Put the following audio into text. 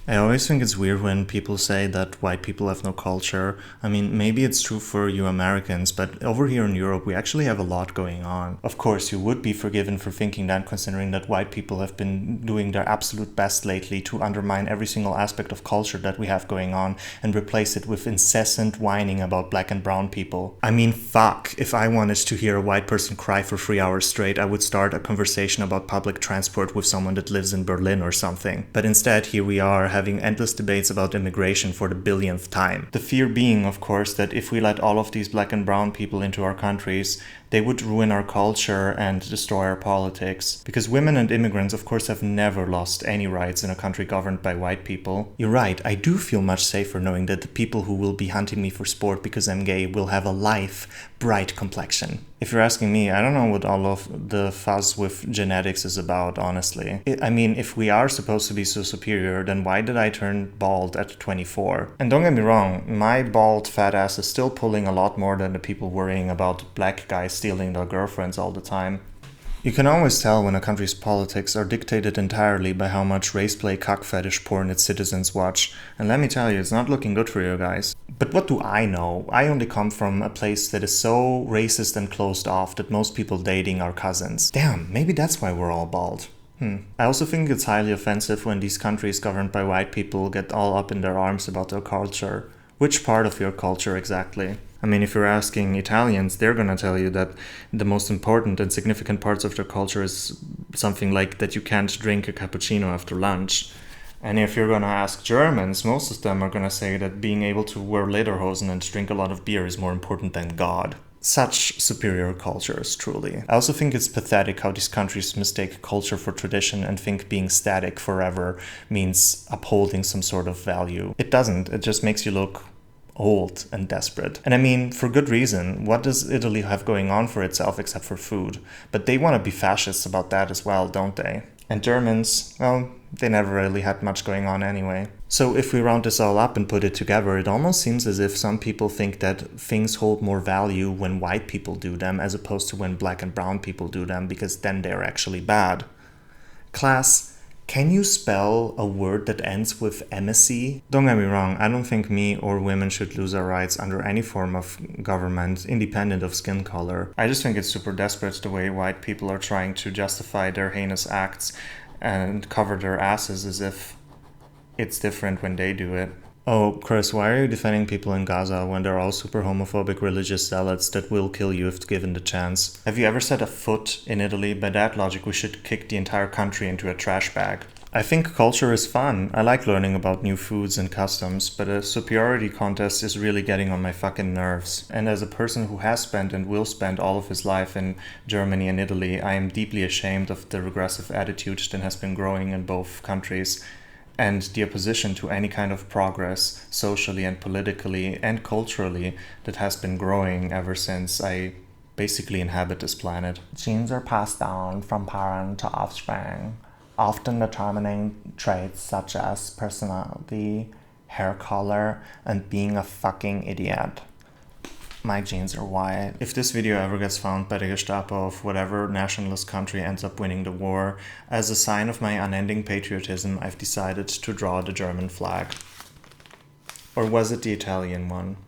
I always think it's weird when people say that white people have no culture. I mean, maybe it's true for you Americans, but over here in Europe, we actually have a lot going on. Of course, you would be forgiven for thinking that, considering that white people have been doing their absolute best lately to undermine every single aspect of culture that we have going on and replace it with incessant whining about black and brown people. I mean, fuck, if I wanted to hear a white person cry for 3 hours straight, I would start a conversation about public transport with someone that lives in Berlin or something. But instead, here we are having endless debates about immigration for the billionth time. The fear being, of course, that if we let all of these black and brown people into our countries, they would ruin our culture and destroy our politics. Because women and immigrants, of course, have never lost any rights in a country governed by white people. You're right, I do feel much safer knowing that the people who will be hunting me for sport because I'm gay will have a life, bright complexion. If you're asking me, I don't know what all of the fuss with genetics is about, honestly. I mean, if we are supposed to be so superior, then why did I turn bald at 24? And don't get me wrong, my bald fat ass is still pulling a lot more than the people worrying about black guys stealing their girlfriends all the time. You can always tell when a country's politics are dictated entirely by how much race play cock fetish porn its citizens watch, and let me tell you, it's not looking good for you guys. But what do I know? I only come from a place that is so racist and closed off that most people dating are cousins. Damn, maybe that's why we're all bald. I also think it's highly offensive when these countries governed by white people get all up in their arms about their culture. Which part of your culture exactly? I mean, if you're asking Italians, they're gonna tell you that the most important and significant parts of their culture is something like that you can't drink a cappuccino after lunch. And if you're gonna ask Germans, most of them are gonna say that being able to wear lederhosen and drink a lot of beer is more important than God. Such superior cultures, truly. I also think it's pathetic how these countries mistake culture for tradition and think being static forever means upholding some sort of value. It doesn't, it just makes you look old and desperate. And I mean, for good reason. What does Italy have going on for itself except for food? But they want to be fascists about that as well, don't they? And Germans, well, they never really had much going on anyway. So if we round this all up and put it together, it almost seems as if some people think that things hold more value when white people do them as opposed to when black and brown people do them, because then they're actually bad. Class, can you spell a word that ends with embassy? Don't get me wrong, I don't think me or women should lose our rights under any form of government, independent of skin color. I just think it's super desperate the way white people are trying to justify their heinous acts and cover their asses as if it's different when they do it. Oh, Chris, why are you defending people in Gaza when they're all super homophobic religious zealots that will kill you if given the chance? Have you ever set a foot in Italy? By that logic, we should kick the entire country into a trash bag. I think culture is fun. I like learning about new foods and customs, but a superiority contest is really getting on my fucking nerves. And as a person who has spent and will spend all of his life in Germany and Italy, I am deeply ashamed of the regressive attitude that has been growing in both countries, and the opposition to any kind of progress socially and politically and culturally that has been growing ever since I basically inhabit this planet. Genes are passed down from parent to offspring, often determining traits such as personality, hair color, and being a fucking idiot. My genes are white. If this video ever gets found by the Gestapo of whatever nationalist country ends up winning the war, as a sign of my unending patriotism, I've decided to draw the German flag. Or was it the Italian one?